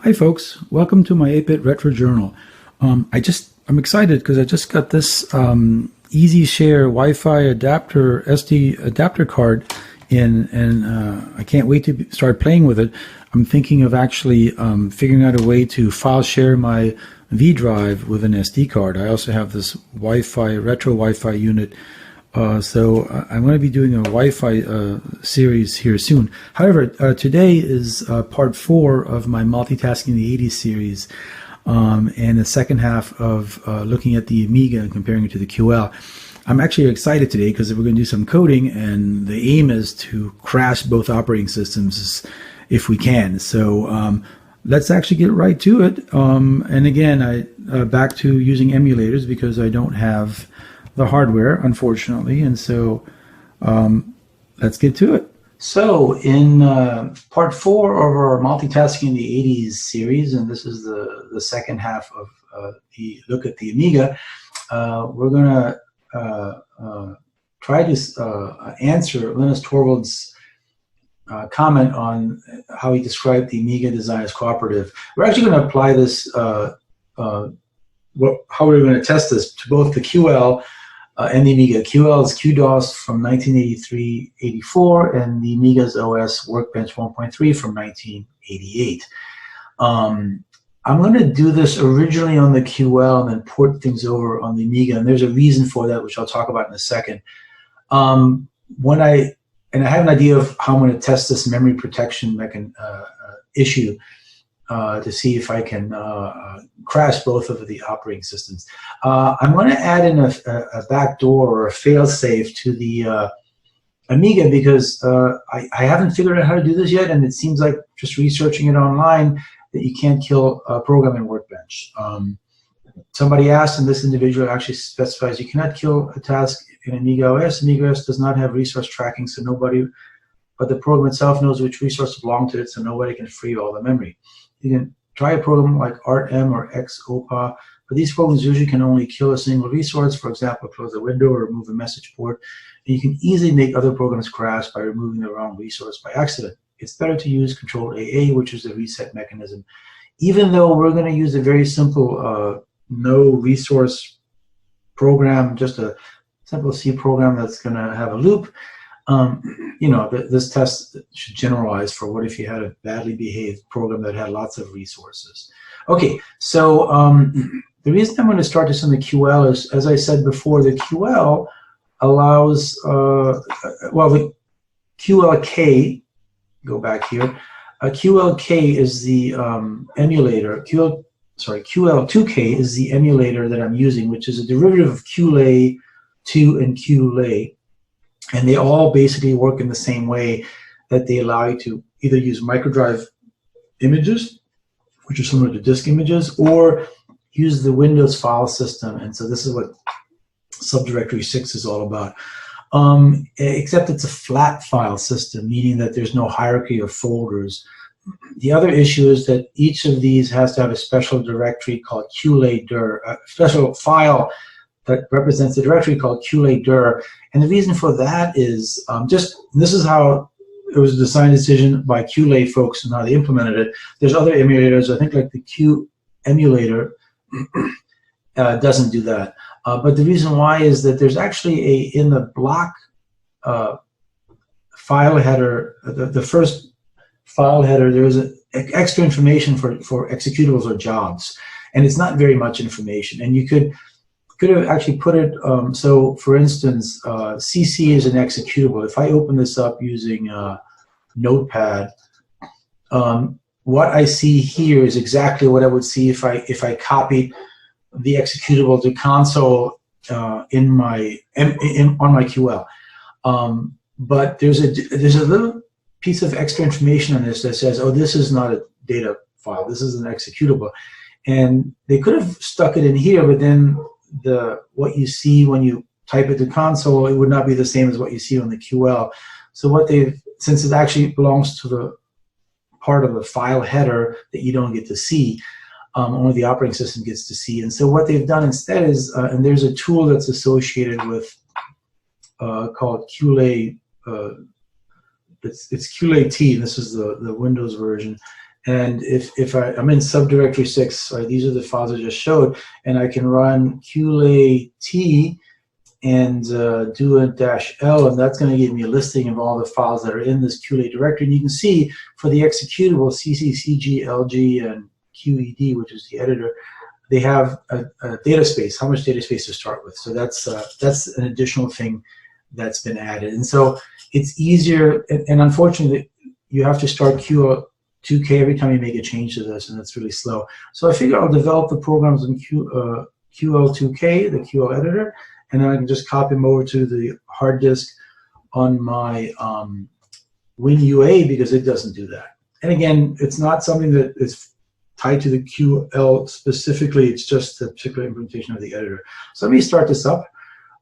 Hi folks, welcome to my 8-Bit Retro Journal. I'm excited because I just got this Easy Share Wi-Fi adapter SD adapter card in, and I can't wait to start playing with it. I'm thinking of actually figuring out a way to file share my V drive with an SD card. I also have this Wi-Fi retro Wi-Fi unit. So I'm going to be doing a Wi-Fi series here soon. However, today is part 4 of my Multitasking the 80's series, and the second half of looking at the Amiga and comparing it to the QL. I'm actually excited today because we're going to do some coding, and the aim is to crash both operating systems if we can. So let's actually get right to it. And again, back to using emulators because I don't have the hardware, unfortunately, and so let's get to it. So in part 4 of our Multitasking in the 80's series, and this is the second half of the look at the Amiga, we're going to try to answer Linus Torvalds' comment on how he described the Amiga design as cooperative. We're actually going to apply this, how we're going to test this to both the QL and the Amiga. QL is QDOS from 1983-84, and the Amiga's OS Workbench 1.3 from 1988. I'm going to do this originally on the QL and then port things over on the Amiga, and there's a reason for that, which I'll talk about in a second. I have an idea of how I'm going to test this memory protection issue to see if I can crash both of the operating systems. I'm going to add in a backdoor or a fail-safe to the Amiga because I haven't figured out how to do this yet, and it seems like just researching it online that you can't kill a program in Workbench. Somebody asked, and this individual actually specifies you cannot kill a task in Amiga OS. Amiga OS does not have resource tracking, so nobody but the program itself knows which resources belong to it, so nobody can free all the memory. You can try a program like ArtM or XOPA, but these programs usually can only kill a single resource, for example, close a window or remove a message port. And you can easily make other programs crash by removing the wrong resource by accident. It's better to use Control AA, which is the reset mechanism. Even though we're going to use a very simple no resource program, just a simple C program that's going to have a loop, this test should generalize for what if you had a badly behaved program that had lots of resources. Okay, so the reason I'm going to start this on the QL is, as I said before, the QL allows, the QLK, go back here, QLK is the emulator, QL2K is the emulator that I'm using, which is a derivative of QLA2 and QLA. And they all basically work in the same way, that they allow you to either use microdrive images, which are similar to disk images, or use the Windows file system. And so this is what subdirectory 6 is all about. Except it's a flat file system, meaning that there's no hierarchy of folders. The other issue is that each of these has to have a special directory called QLA-dir, a special file that represents the directory called QLA-dir. And the reason for that is this is how it was a design decision by QLA folks and how they implemented it. There's other emulators, I think like the Q emulator doesn't do that. But the reason why is that there's actually in the block file header, the first file header, there's extra information for executables or jobs. And it's not very much information. And you could have actually put it, so for instance, CC is an executable. If I open this up using Notepad, what I see here is exactly what I would see if I copied the executable to console on my QL. But there's a little piece of extra information on this that says, oh, this is not a data file, this is an executable. And they could have stuck it in here, but then what you see when you type it to console, it would not be the same as what you see on the QL. So since it actually belongs to the part of the file header that you don't get to see, only the operating system gets to see. And so what they've done instead is, and there's a tool that's associated with called QLA, it's QLA-T, this is the Windows version, And if I'm in subdirectory 6, right, these are the files I just showed, and I can run QLA-T and do a -L, and that's going to give me a listing of all the files that are in this QLA directory. And you can see for the executable CC, CG, LG, and QED, which is the editor, they have a data space, how much data space to start with. So that's an additional thing that's been added. And so it's easier, and unfortunately, you have to start QL2K every time you make a change to this, and it's really slow. So I figure I'll develop the programs in QL2K, the QL editor, and then I can just copy them over to the hard disk on my WinUA, because it doesn't do that. And again, it's not something that is tied to the QL specifically, it's just the particular implementation of the editor. So let me start this up.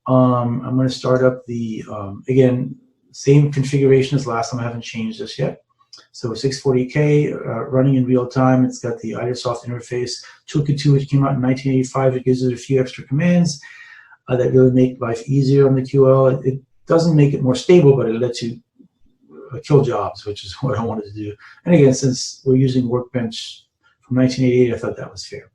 I'm going to start up the, again, same configuration as last time. I haven't changed this yet. So 640K running in real time. It's got the IDersoft interface. Toolkit 2, which came out in 1985. It gives it a few extra commands that really make life easier on the QL. It doesn't make it more stable, but it lets you kill jobs, which is what I wanted to do. And again, since we're using Workbench from 1988, I thought that was fair.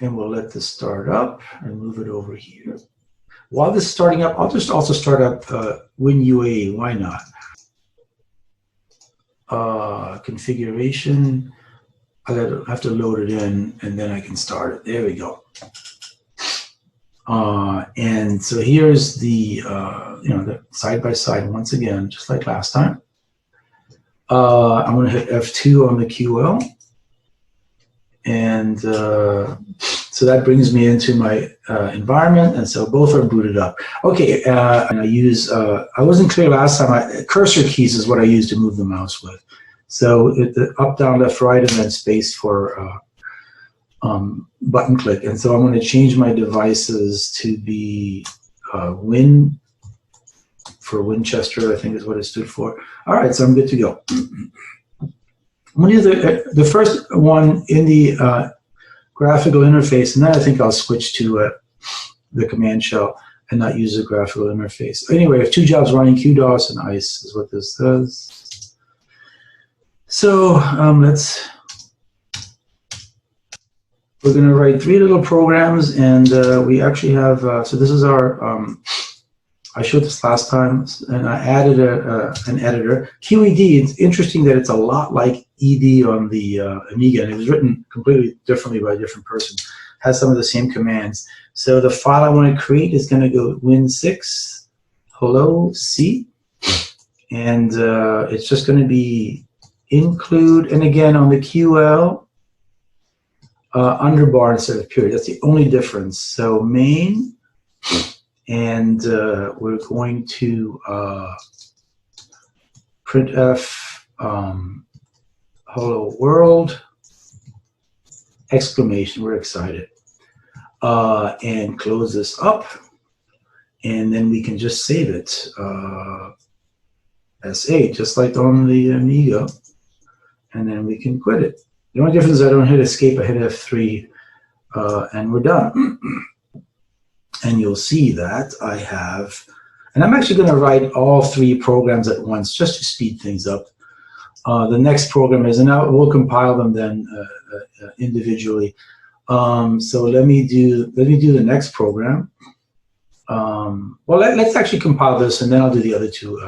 And we'll let this start up and move it over here. While this is starting up, I'll just also start up WinUA. Why not? Configuration. I have to load it in, and then I can start it. There we go. And so here's the the side by side once again, just like last time. I'm going to hit F2 on the QL, and so that brings me into my environment, and so both are booted up. Okay, and I use, I wasn't clear last time, cursor keys is what I use to move the mouse with. So the up, down, left, right, and then space for button click. And so I'm going to change my devices to be Win, for Winchester, I think is what it stood for. All right, so I'm good to go. I'm going to do the first one in the graphical interface, and then I think I'll switch to the command shell and not use the graphical interface. Anyway, I have two jobs running, QDOS and ICE is what this does. So we're going to write 3 little programs, and we actually have, so this is our, I showed this last time, and I added an editor. QED, it's interesting that it's a lot like ED on the Amiga, and it was written completely differently by a different person. Has some of the same commands. So the file I want to create is going to go win6 hello C, and it's just going to be include, and again on the QL, underbar instead of period. That's the only difference. So main, and we're going to printf hello world, exclamation, we're excited, and close this up, and then we can just save it, SA, just like on the Amiga, and then we can quit it. The only difference is I don't hit escape, I hit F3, and we're done. And you'll see that I have, and I'm actually going to write all 3 programs at once just to speed things up. The next program is, and we'll compile them then individually. So let me do the next program. Well, let's actually compile this, and then I'll do the other 2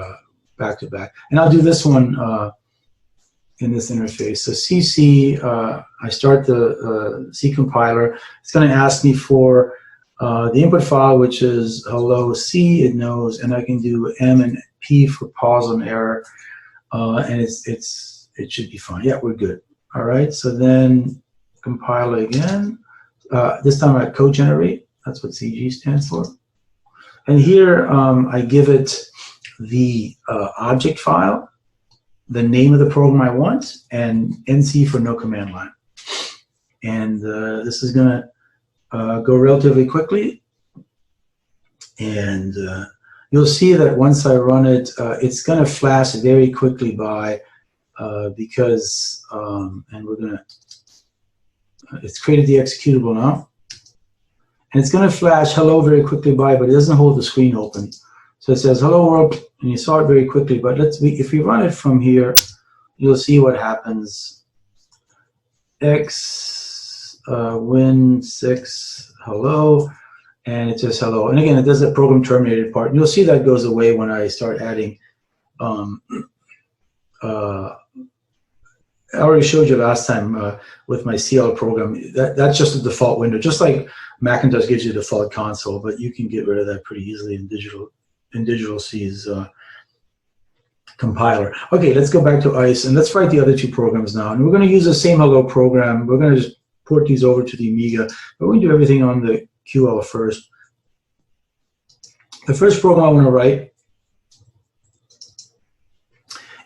back to back. And I'll do this one in this interface. So CC, I start the C compiler. It's going to ask me for the input file, which is hello C, it knows, and I can do M and P for pause on error, and it should be fine. Yeah, we're good. All right, so then compile again. This time I co-generate. That's what CG stands for. And here I give it the object file, the name of the program I want, and NC for no command line. And this is going to go relatively quickly, and you'll see that once I run it, it's going to flash very quickly by because, and we're going to, it's created the executable now, and it's going to flash hello very quickly by, but it doesn't hold the screen open. So it says hello world, and you saw it very quickly, but if we run it from here, you'll see what happens. X win6 hello, and it says hello. And again, it does the program terminated part. And you'll see that goes away when I start adding. I already showed you last time with my CL program. That's just a default window, just like Macintosh gives you a default console, but you can get rid of that pretty easily in Digital C's compiler. Okay, let's go back to ICE and let's write the other two programs now. And we're going to use the same hello program. We're going to just port these over to the Amiga, but we're going to do everything on the QL first. The first program I want to write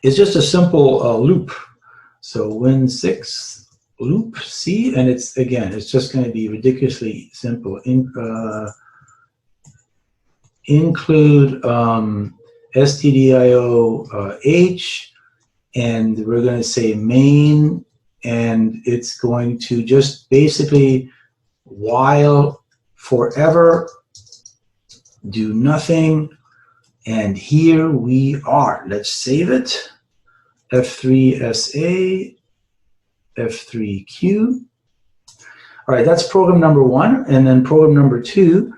is just a simple loop. So win6 loop C, and it's just going to be ridiculously simple. Include stdio h, and we're going to say main, and it's going to just basically while forever do nothing, and here we are. Let's save it. F3SA, F3Q. All right, that's program number one, and then program number two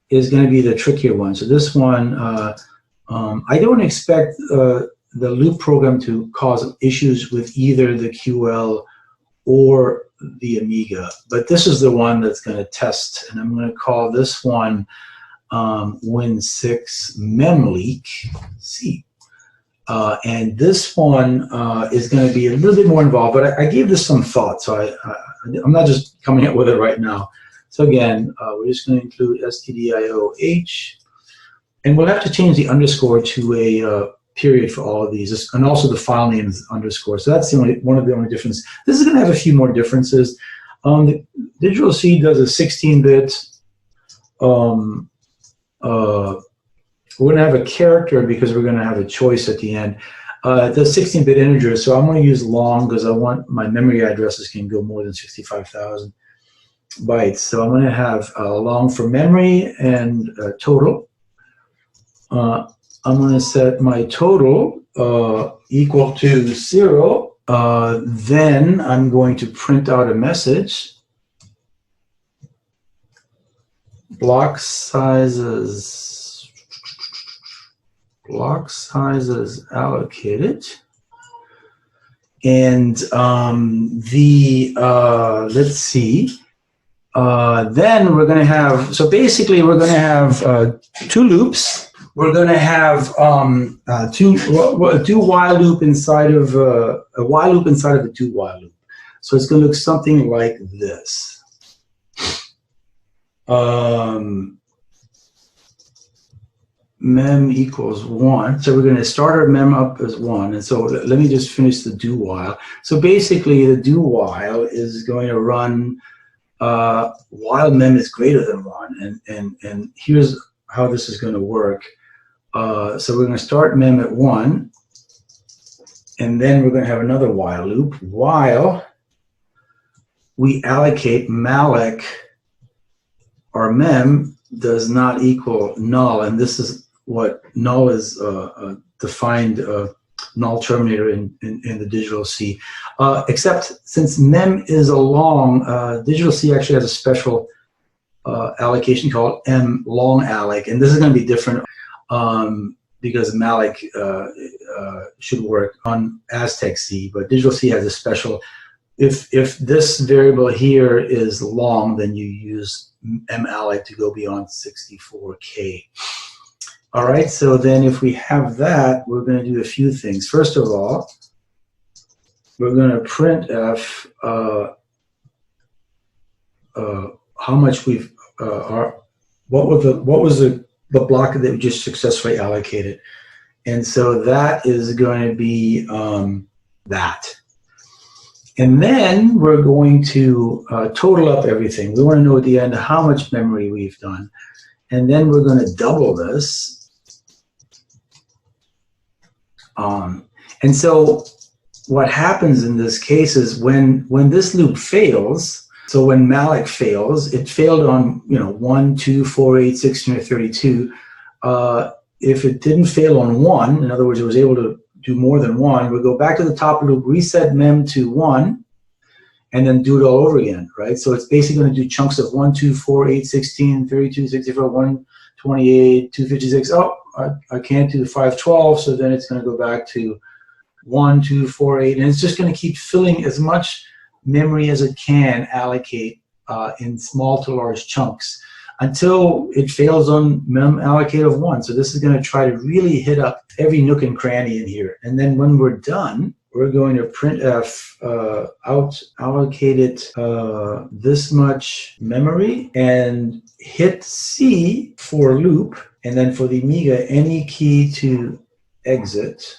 is going to be the trickier one. So this one, I don't expect the loop program to cause issues with either the QL or the Amiga, but this is the one that's going to test, and I'm going to call this one Win6 memleak C. And this one is going to be a little bit more involved, but I gave this some thought, so I'm not just coming up with it right now. So again, we're just going to include stdio_h, and we'll have to change the underscore to a period for all of these, and also the file name is underscore. So that's one of the only differences. This is going to have a few more differences. The Digital C does a 16-bit. We're going to have a character because we're going to have a choice at the end. It does 16-bit integers, so I'm going to use long because I want my memory addresses can go more than 65,000 bytes. So I'm going to have long for memory and total. I'm going to set my total equal to 0. Then I'm going to print out a message. Block sizes allocated, and let's see. Then we're going to have, so basically we're going to have two loops. We're going to have a do while loop inside of a while loop inside of a do while loop. So it's going to look something like this. Mem equals 1. So we're going to start our mem up as 1. And so let me just finish the do while. So basically the do while is going to run while mem is greater than 1. And here's how this is going to work. So we're going to start mem at 1. And then we're going to have another while loop while we allocate malloc, our mem does not equal null, and this is what null is defined null terminator in the Digital C. Except since mem is a long, Digital C actually has a special allocation called m long alloc, and this is going to be different because malloc should work on Aztec C, but Digital C has a special. If this variable here is long, then you use malloc to go beyond 64K. All right, so then if we have that, we're going to do a few things. First of all, we're going to printf how much we've what was the block that we just successfully allocated, and so that is going to be that. And then we're going to total up everything. We want to know at the end how much memory we've done. And then we're going to double this. And so what happens in this case is when this loop fails, so when malloc fails, it failed on 1, 2, 4, 8, 16, or 32. if it didn't fail on 1, in other words, it was able to do more than 1, we'll go back to the top loop, reset mem to 1, and then do it all over again, right? So it's basically going to do chunks of 1, 2, 4, 8, 16, 32, 64, 128, 256. Oh, I can't do 512, so then it's going to go back to 1, 2, 4, 8, and it's just going to keep filling as much memory as it can allocate in small to large chunks until it fails on mem allocate of 1. So this is going to try to really hit up every nook and cranny in here. And then when we're done, we're going to printf out allocated this much memory and hit C for loop, and then for the Amiga, any key to exit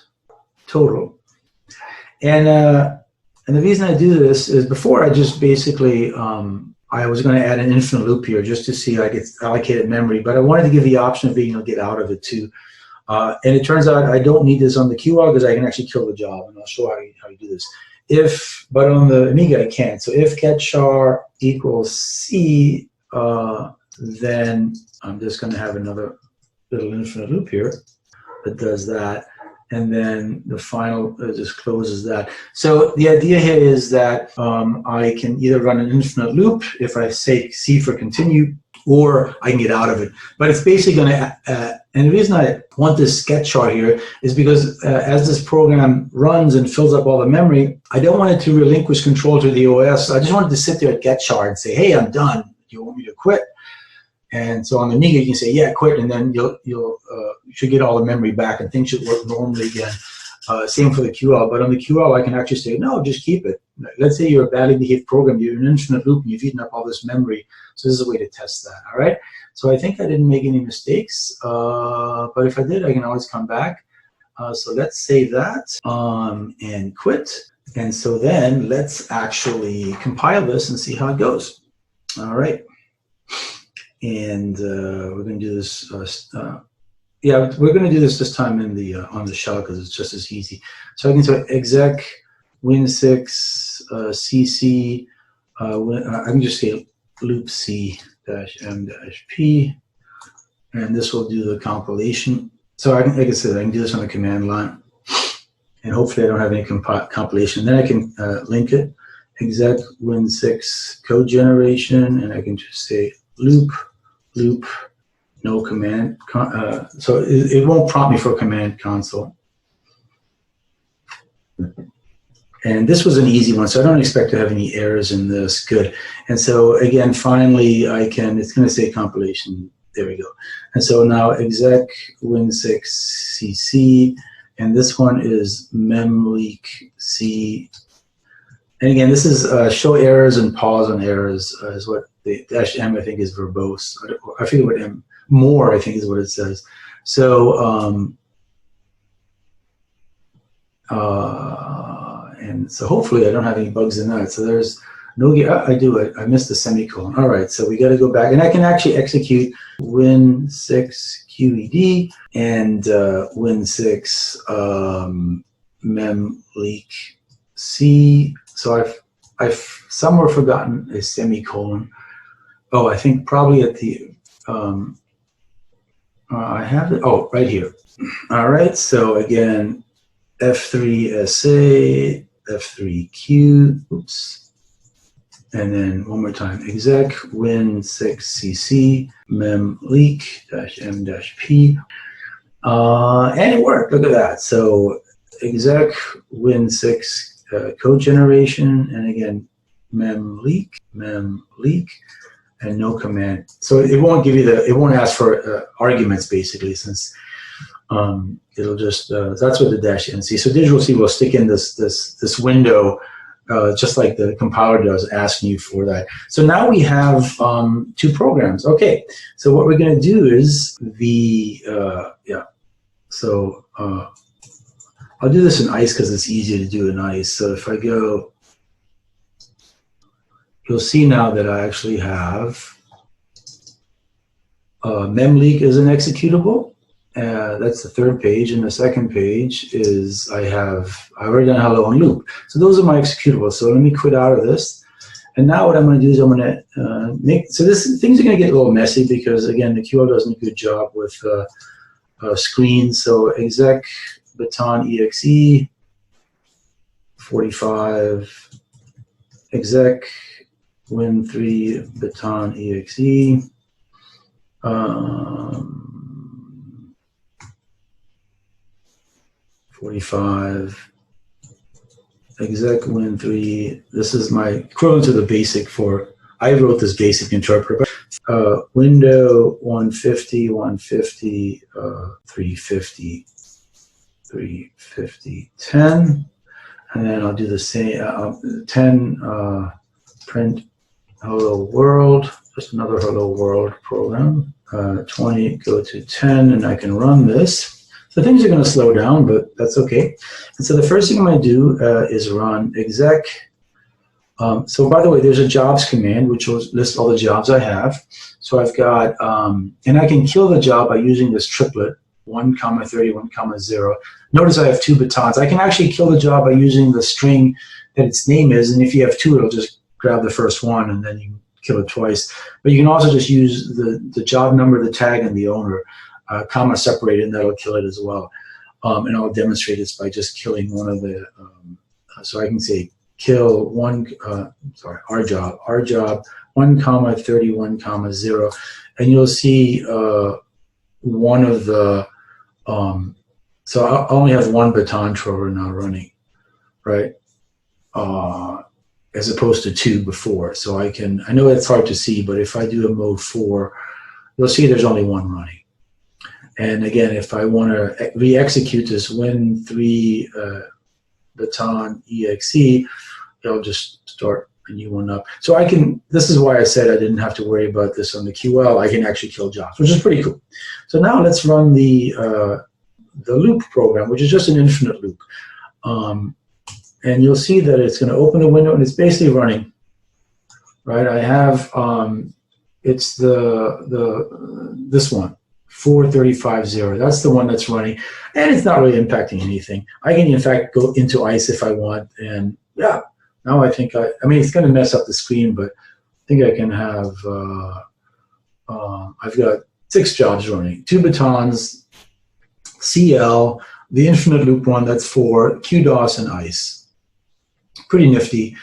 total. And the reason I do this is before I just basically I was going to add an infinite loop here just to see I get allocated memory, but I wanted to give the option of being able to get out of it too. And it turns out I don't need this on the QL because I can actually kill the job, and I'll show how you do this. But on the Amiga I can't. So if get char equals C, then I'm just going to have another little infinite loop here that does that. And then the final just closes that. So the idea here is that I can either run an infinite loop if I say C for continue, or I can get out of it. But it's basically going to, and the reason I want this get chart here is because as this program runs and fills up all the memory, I don't want it to relinquish control to the OS. I just want it to sit there at get chart and say, hey, I'm done. Do you want me to quit? And so on the Amiga, you can say, yeah, quit, and then you should get all the memory back, and things should work normally again. Same for the QL, but on the QL, I can actually say, no, just keep it. Let's say you're a badly behaved program, you're in an infinite loop, and you've eaten up all this memory. So this is a way to test that, all right? So I think I didn't make any mistakes, but if I did, I can always come back. So let's save that and quit. And so then let's actually compile this and see how it goes. All right. And we're going to do this. Yeah, we're going to do this time in the on the shell because it's just as easy. So I can say exec win6 cc. I can just say loop c -m -p, and this will do the compilation. So I can, like I said, I can do this on the command line, and hopefully I don't have any compilation. Then I can link it exec win6 code generation, and I can just say loop no command, so it won't prompt me for command console. And this was an easy one, so I don't expect to have any errors in this. Good. And so again, finally, I can, it's going to say compilation. There we go. And so now exec win6 cc, and this one is memleak c. And again, this is show errors and pause on errors is what the -m I think is verbose. I forget what m more I think is what it says. So and so hopefully I don't have any bugs in that. So there's no, I do it. I missed the semicolon. All right, so we got to go back, and I can actually execute win6 QED and win6 memleak c. So I've somewhere forgotten a semicolon. Oh, I think probably at the I have it. Oh, right here. All right. So again, F3SA, F3Q. Oops. And then one more time, exec win6 cc memleak -m-p. And it worked. Look at that. So exec win6 code generation, and again, memleak, and no command. So it won't give you it won't ask for arguments basically, since it'll just, that's what the -nc. So Digital C will stick in this window, just like the compiler does, asking you for that. So now we have two programs. Okay, so what we're going to do is so I'll do this in ICE because it's easier to do in ICE. So if I go, you'll see now that I actually have memleak is an executable. That's the third page, and the second page is I've already done hello on loop. So those are my executables. So let me quit out of this. And now what I'm going to do is I'm going to things are going to get a little messy because again, the QL doesn't do a good job with screen. So exec baton exe 45 exec win3 baton exe 45 exec win3. This is my equivalent to the basic for, I wrote this basic interpreter. Window 150, 150, 350, 350, 10. And then I'll do the same, 10 print hello world, just another hello world program. 20 go to 10, and I can run this. So things are going to slow down, but that's okay. And so the first thing I'm going to do is run exec. So by the way, there's a jobs command which will list all the jobs I have. So I've got, and I can kill the job by using this triplet, 1, 30, 1, 0. Notice I have 2 batons. I can actually kill the job by using the string that its name is, and if you have 2, it'll just grab the first one, and then you can kill it twice. But you can also just use the job number, the tag, and the owner, comma separated, and that'll kill it as well. And I'll demonstrate this by just killing one of the, so I can say kill one, our job, 1, 30, 1, 0, and you'll see one of the, so I only have 1 baton thrower now running, right? As opposed to 2 before. So I know it's hard to see, but if I do a mode 4, you'll see there's only 1 running. And again, if I want to re-execute this win3 baton exe, it'll just start a new one up. So I can, this is why I said I didn't have to worry about this on the QL. I can actually kill jobs, which is pretty cool. So now let's run the loop program, which is just an infinite loop. And you'll see that it's going to open a window, and it's basically running, right? I have, it's this one, 4350. That's the one that's running, and it's not really impacting anything. I can, in fact, go into ICE if I want, and yeah, now I think I mean, it's going to mess up the screen, but I think I can have, I've got 6 jobs running, 2 batons, CL, the infinite loop one, that's 4, QDOS, and ICE. Pretty nifty,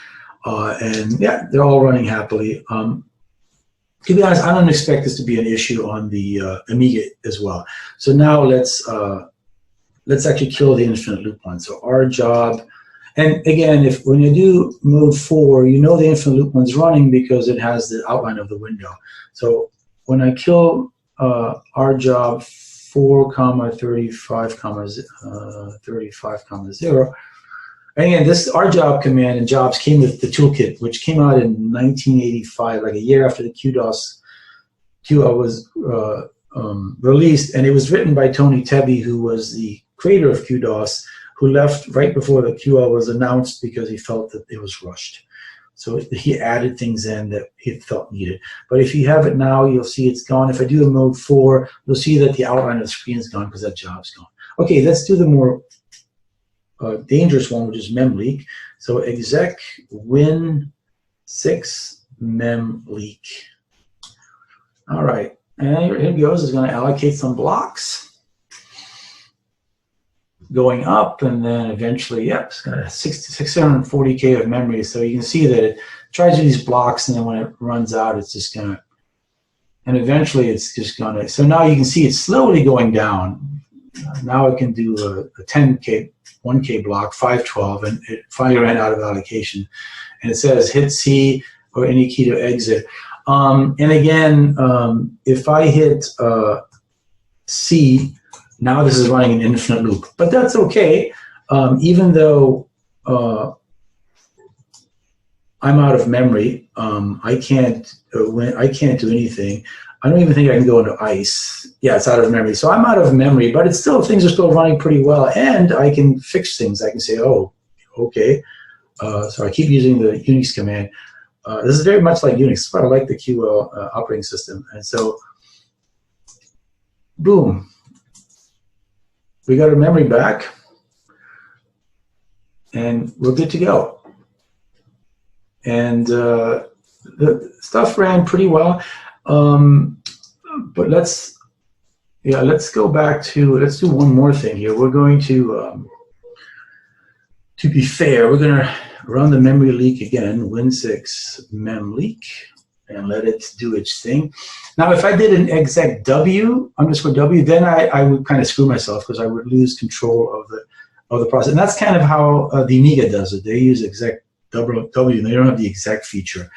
and yeah, they're all running happily. To be honest, I don't expect this to be an issue on the Amiga as well. So now let's actually kill the infinite loop one. So our job, and again, when you do mode 4, you know the infinite loop one's running because it has the outline of the window. So when I kill our job 4, 35, 35, 0. And again, this our job command and jobs came with the toolkit, which came out in 1985, like a year after the QDOS QL was released, and it was written by Tony Tebbe, who was the creator of QDOS, who left right before the QL was announced because he felt that it was rushed. So he added things in that he felt needed. But if you have it now, you'll see it's gone. If I do a mode 4, you'll see that the outline of the screen is gone because that job's gone. Okay, let's do the more dangerous one, which is mem leak. So exec win6 mem leak. All right, and here it goes. It's going to allocate some blocks going up, and then eventually, yep, it's got 640K of memory. So you can see that it tries to do these blocks, and then when it runs out, it's just going to, and eventually it's just going to, so now you can see it's slowly going down. Now it can do a 10K, 1K block, 512, and it finally ran out of allocation. And it says hit C or any key to exit. And again, if I hit C, now this is running an infinite loop. But that's okay, even though I'm out of memory. I can't do anything. I don't even think I can go into ICE. Yeah, it's out of memory. So I'm out of memory, but it's still, things are still running pretty well, and I can fix things. I can say, oh, okay. So I keep using the Unix command. This is very much like Unix, but I like the QL operating system. And so, boom. We got our memory back, and we're good to go. And the stuff ran pretty well. But let's Yeah, let's go back to, let's do one more thing here. We're going to be fair, we're going to run the memory leak again, win6 mem leak, and let it do its thing. Now, if I did an exec w underscore w, then I would kind of screw myself because I would lose control of the process. And that's kind of how the Amiga does it. They use exec w, and they don't have the exec feature,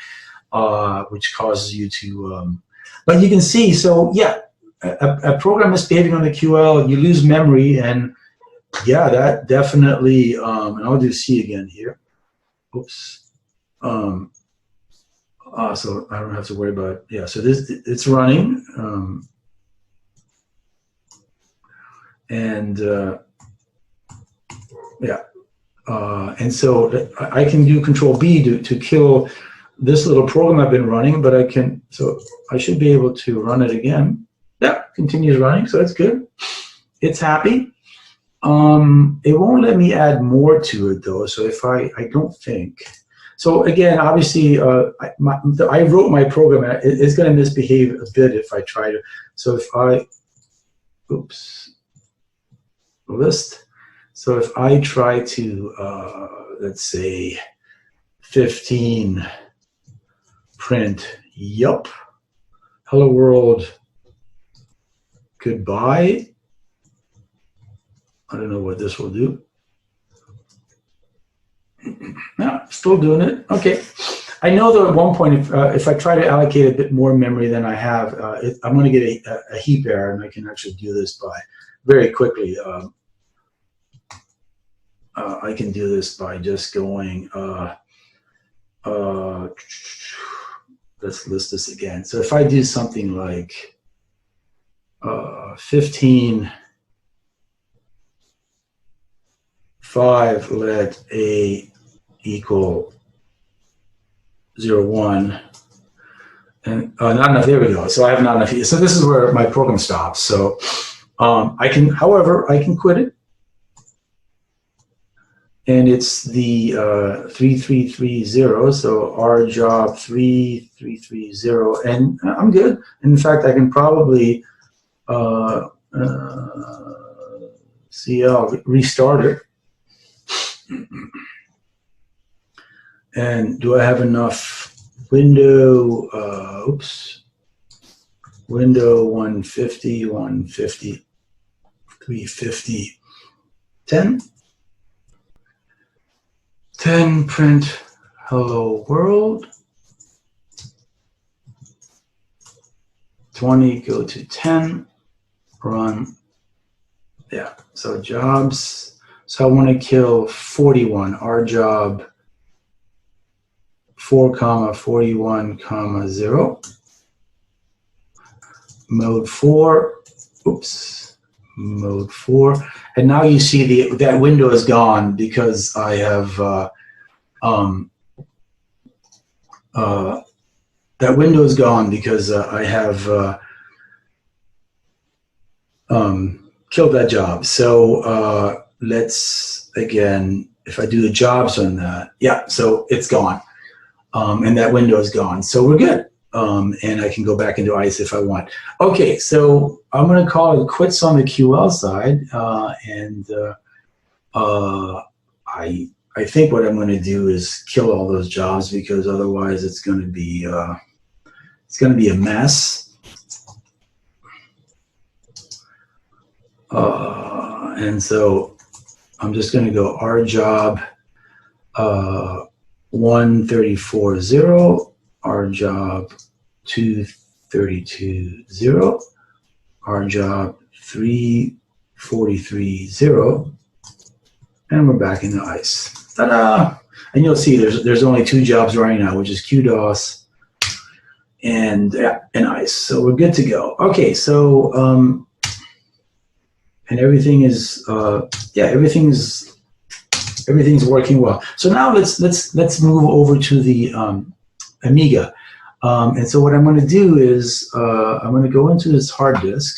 which causes you to. But you can see, so yeah, a program misbehaving on the QL, you lose memory, and yeah, that definitely. And I'll do C again here. Oops. So I don't have to worry about it. Yeah, so this, it's running. Yeah. And so I can do Control B to kill this little program I've been running, but I can, so I should be able to run it again. Yeah, continues running, so that's good. It's happy. It won't let me add more to it though, so if I don't think. So again, obviously, I wrote my program. It's going to misbehave a bit if I try to. So if I, oops, list. So if I try to, let's say, 15 print, yup, hello world, goodbye. I don't know what this will do. Yeah, still doing it. Okay. I know that at one point, if I try to allocate a bit more memory than I have, I'm going to get a heap error, and I can actually do this by very quickly. I can do this by just going, let's list this again. So if I do something like 15, 5, let A equal 0, 1, and not enough, there we go. So I have not enough, so this is where my program stops. So I can, however, I can quit it. And it's the 3330, so our job 3330, and I'm good. In fact, I can probably CL restart it. And do I have enough window? Oops, window 150, 150, 350, 10. 10 print hello world. 20 go to 10, run. Yeah, so jobs. So I want to kill 41, our job 4, 41, 0. Mode 4, oops, mode 4. And now you see that window is gone because I have, that window is gone because I have killed that job. So let's, again, if I do the jobs on that, yeah, so it's gone. And that window is gone. So we're good. And I can go back into ICE if I want. Okay, so I'm going to call it quits on the QL side. I think what I'm going to do is kill all those jobs because otherwise it's going to be a mess. And so I'm just going to go our job 134.0, our job 232.0, our job 343.0, and we're back into ICE. Ta-da! And you'll see there's only 2 jobs running now, which is QDOS and ICE. So we're good to go. Okay, so and everything is everything's working well. So now let's move over to the Amiga. And so what I'm going to do is I'm going to go into this hard disk,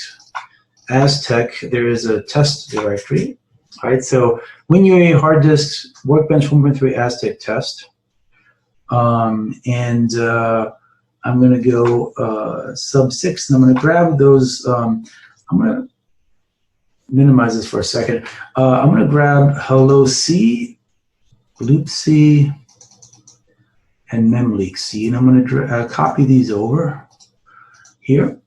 Aztec. There is a test directory, right? So when you're a hard disk, Workbench 1.3 Aztec test, and I'm going to go sub 6, and I'm going to grab those I'm going to minimize this for a second. I'm going to grab hello C, loop C, and memleak C, and I'm going to copy these over here.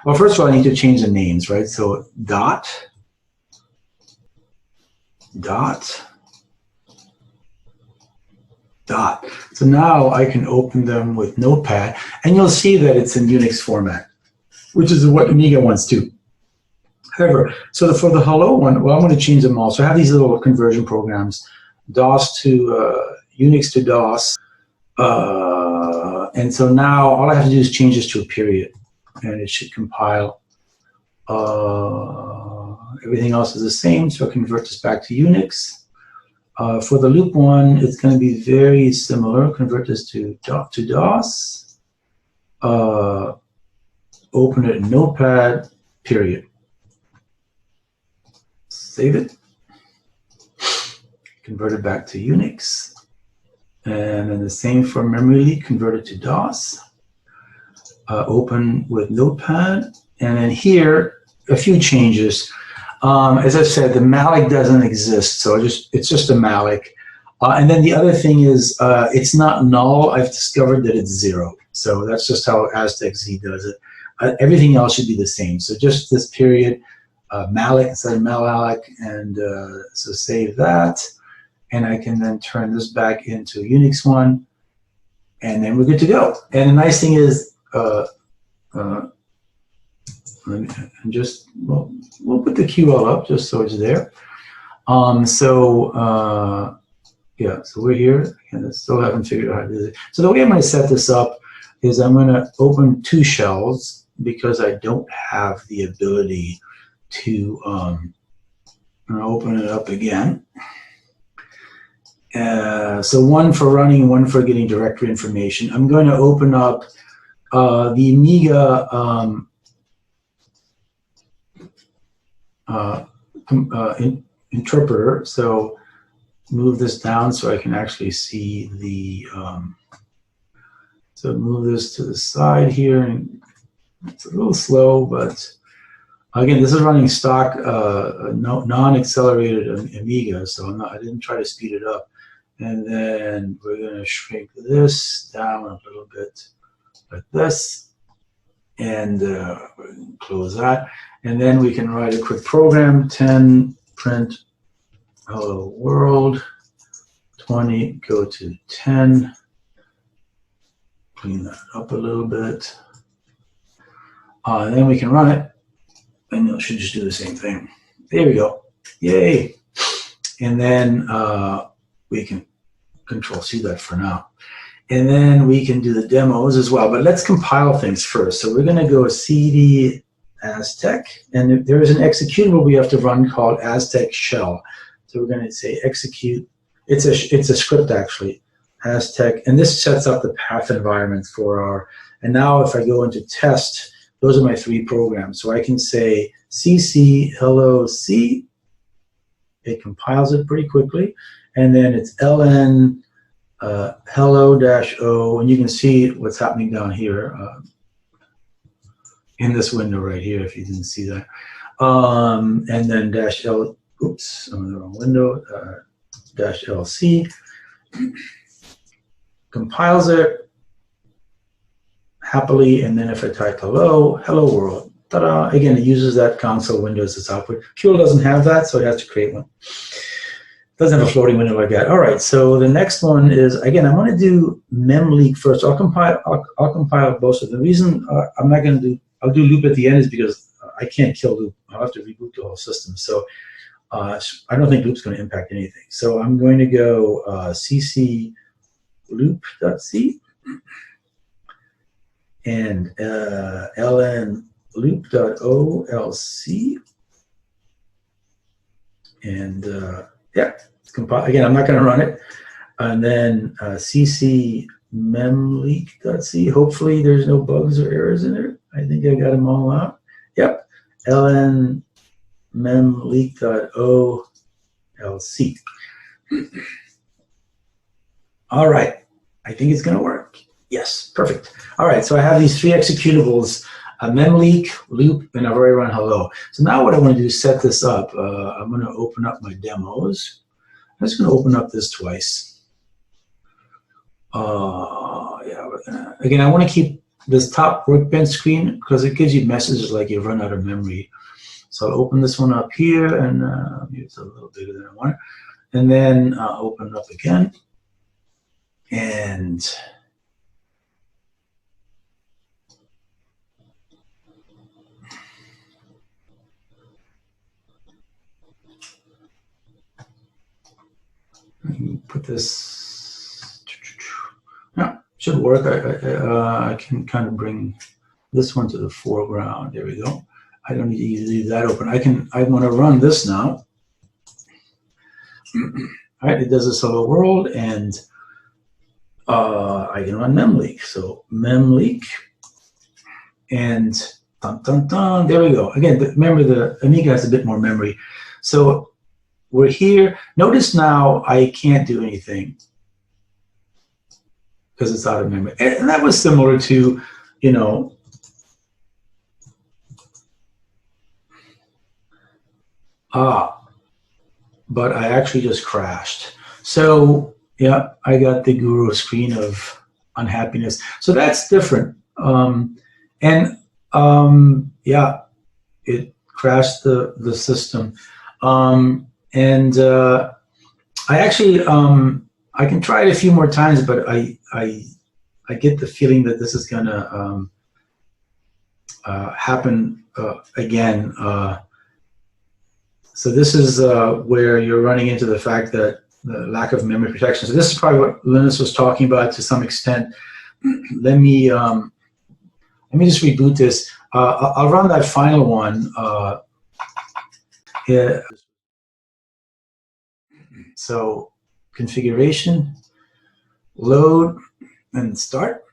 Well, first of all, I need to change the names, right? So dot. So now I can open them with Notepad, and you'll see that it's in Unix format, which is what Amiga wants too. However, so for the hello one, well, I'm going to change them all. So I have these little conversion programs, DOS to Unix to DOS, and so now all I have to do is change this to a period, and it should compile. Everything else is the same, so I convert this back to Unix. For the loop one, it's going to be very similar. Convert this to DOS. Open it in Notepad, period. Save it. Convert it back to Unix. And then the same for memory leak, convert it to DOS. Open with Notepad. And then here, a few changes. As I said, the malloc doesn't exist, so it's just a malloc. And then the other thing is, it's not null. I've discovered that it's 0. So that's just how Aztec Z does it. Everything else should be the same. So just this period, malloc instead of malloc, and so save that. And I can then turn this back into Unix one, and then we're good to go. And the nice thing is, and just we'll put the QL up just so it's there. Yeah, so we're here, and I still haven't figured out how to do it. So the way I'm going to set this up is I'm going to open 2 shells because I don't have the ability to I'm going to open it up again. So one for running and one for getting directory information. I'm going to open up the Amiga interpreter. So move this down so I can actually see the, so move this to the side here, and it's a little slow, but again, this is running stock non-accelerated Amiga, so I didn't try to speed it up. And then we're going to shrink this down a little bit like this, and close that. And then we can write a quick program, 10 print hello world, 20 go to 10, clean that up a little bit. And then we can run it, and it should just do the same thing. There we go. Yay. And then we can control C that for now. And then we can do the demos as well. But let's compile things first. So we're going to go cd Aztec, and there is an executable we have to run called Aztec shell. So we're going to say execute. It's a script actually, Aztec, and this sets up the path environment for our. And now if I go into test, those are my 3 programs. So I can say cc hello C. It compiles it pretty quickly, and then it's ln hello-o, and you can see what's happening down here. In this window right here, if you didn't see that. And then dash L, oops, I'm in the wrong window, dash LC, compiles it happily, and then if I type hello world, ta-da, again, it uses that console window as its output. QL doesn't have that, so it has to create one. Doesn't have a floating window like that. All right, so the next one is, again, I want to do memleak first. I'll compile both of them. The reason I'm not going to do, I'll do loop at the end is because I can't kill loop. I'll have to reboot the whole system. So I don't think loop's going to impact anything. So I'm going to go cc loop.c and ln loop.olc. And yeah, it's compiled. Again, I'm not going to run it. And then cc memleak.c. Hopefully there's no bugs or errors in there. I think I got them all out. Yep. ln memleak.olc. All right. I think it's going to work. Yes, perfect. All right, so I have these 3 executables a memleak loop, and I've already run hello. So now what I want to do is set this up. I'm going to open up my demos. I'm just going to open up this twice. Yeah, again, I want to keep this top workbench screen because it gives you messages like you've run out of memory. So I'll open this one up here, and maybe it's a little bigger than I want it. And then open it up again. And put this. Yeah, should work. I can kind of bring this one to the foreground. There we go. I don't need to leave that open. I want to run this now. All right, it does this hello world, and I can run memleak. So memleak, and dun dun dun. There we go. Again, remember the Amiga has a bit more memory. So we're here. Notice now I can't do anything because it's out of memory. And that was similar to, you know, but I actually just crashed. So yeah, I got the guru screen of unhappiness. So that's different. Yeah, it crashed the system. I actually, I can try it a few more times, but I get the feeling that this is gonna happen again. So this is where you're running into the fact that the lack of memory protection. So this is probably what Linus was talking about to some extent. Let me just reboot this. I'll run that final one. Yeah. So configuration, load, and start.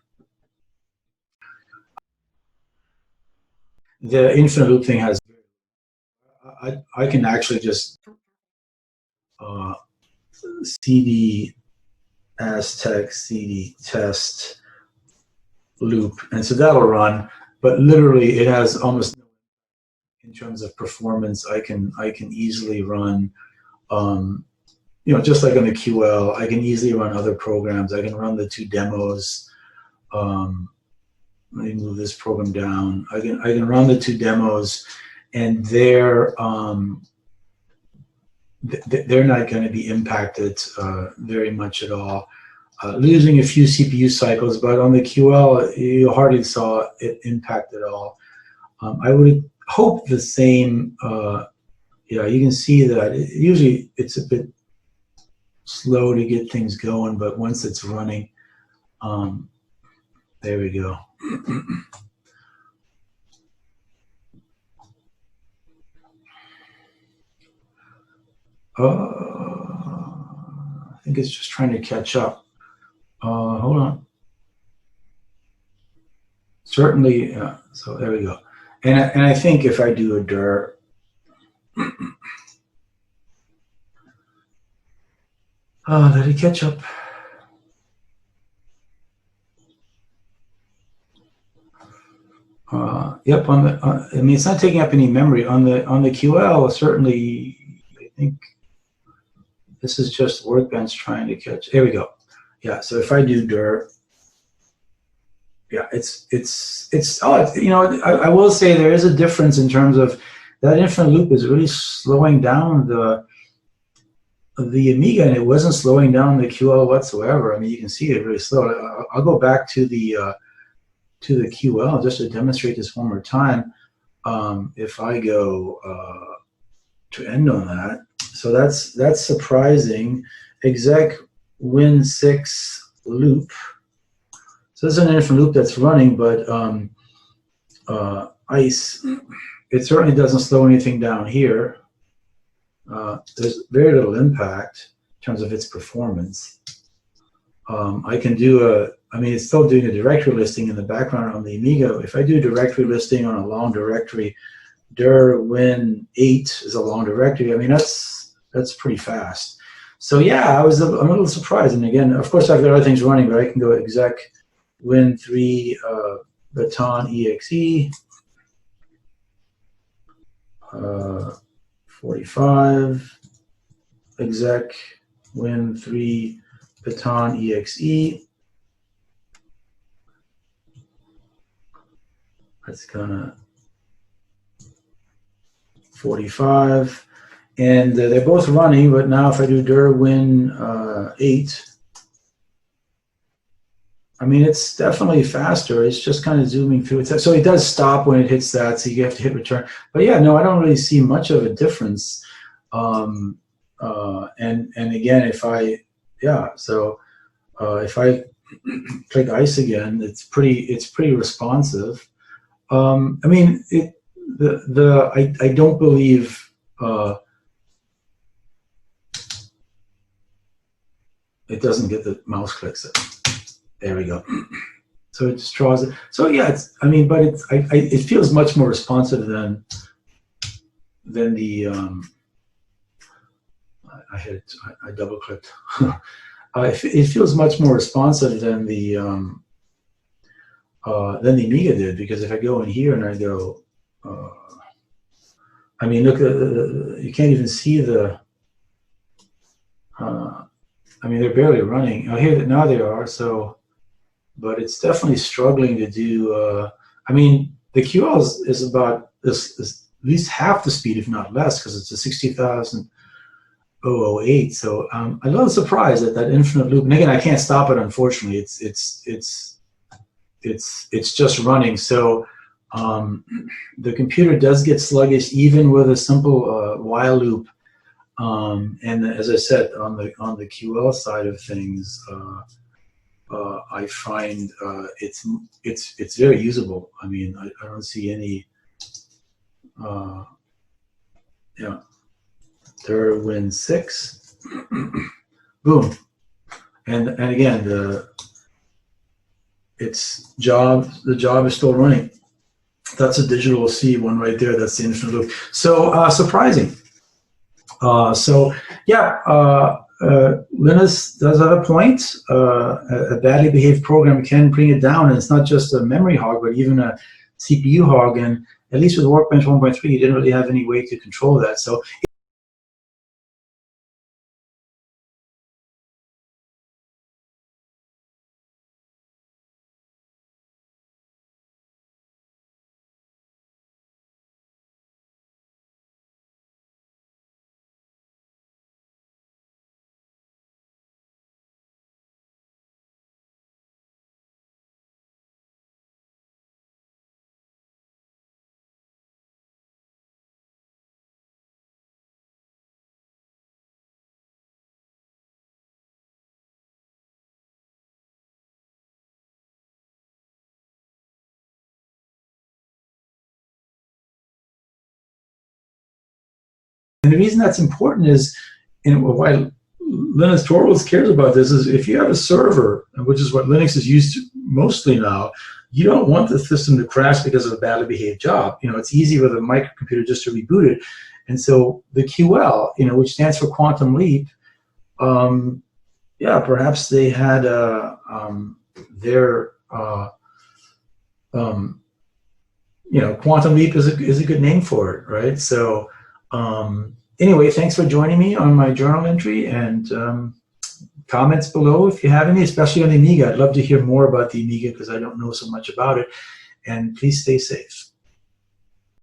The infinite loop thing has. I can actually just cd aztec cd test loop, and so that'll run. But literally, it has almost no, in terms of performance. I can easily run, you know, just like on the QL. I can easily run other programs. I can run the two demos. Let me move this program down. I can run the two demos, and they're not going to be impacted very much at all. Losing a few CPU cycles, but on the QL, you hardly saw it impact at all. I would hope the same. Yeah, you can see that usually it's a bit slow to get things going, but once it's running, there we go. I think it's just trying to catch up. Hold on. Certainly, so there we go. And I think if I do a dir, let it catch up. Yep, on the. I mean, it's not taking up any memory on the QL. Certainly, I think this is just Workbench trying to catch. There we go. Yeah. So if I do dir, yeah, it's you know, I will say there is a difference in terms of that infinite loop is really slowing down the Amiga, and it wasn't slowing down the QL whatsoever. I mean, you can see it really slow. I'll go back to the QL just to demonstrate this one more time. If I go to end on that, so that's surprising. Exec win6 loop. So this is an infinite loop that's running, but ICE, it certainly doesn't slow anything down here. There's very little impact in terms of its performance. I can do I mean, it's still doing a directory listing in the background on the Amiga. If I do directory listing on a long directory, dir win8 is a long directory. I mean, that's pretty fast. So yeah, I'm a little surprised. And again, of course, I've got other things running, but I can go exec win3 baton exe. 45 exec win3 Python exe. That's gonna 45, and they're both running. But now, if I do dir win 8, I mean, it's definitely faster. It's just kind of zooming through it. So it does stop when it hits that, so you have to hit return. But yeah, no, I don't really see much of a difference. And again, if I if I click ice again, it's pretty responsive. I mean, I don't believe it doesn't get the mouse clicks. There we go. So it just draws it. So yeah, but it feels much more responsive than the I double clicked. It feels much more responsive than the Amiga did, because if I go in here and I go, I mean, look, you can't even see the. I mean, they're barely running. Oh, here now they are. So. But it's definitely struggling to do. I mean, the QL is about is at least half the speed, if not less, because it's a 60,008. So I'm a little surprised at that infinite loop. And again, I can't stop it, unfortunately. It's just running. So the computer does get sluggish even with a simple while loop. And as I said, on the QL side of things. I find it's very usable. I mean, I don't see any. Yeah, dir win 6, boom, and again the job is still running. That's a digital C one right there. That's the infinite loop. So surprising. So yeah. Linus does have a point. A badly behaved program can bring it down, and it's not just a memory hog, but even a CPU hog. And at least with Workbench 1.3, you didn't really have any way to control that. So and the reason that's important is, and why Linus Torvalds cares about this, is if you have a server, which is what Linux is used to mostly now, you don't want the system to crash because of a badly behaved job. You know, it's easy with a microcomputer just to reboot it. And so the QL, which stands for Quantum Leap, yeah, perhaps they had their Quantum Leap is a good name for it, right? So anyway, thanks for joining me on my journal entry, and comments below if you have any, especially on the Amiga. I'd love to hear more about the Amiga because I don't know so much about it. And please stay safe.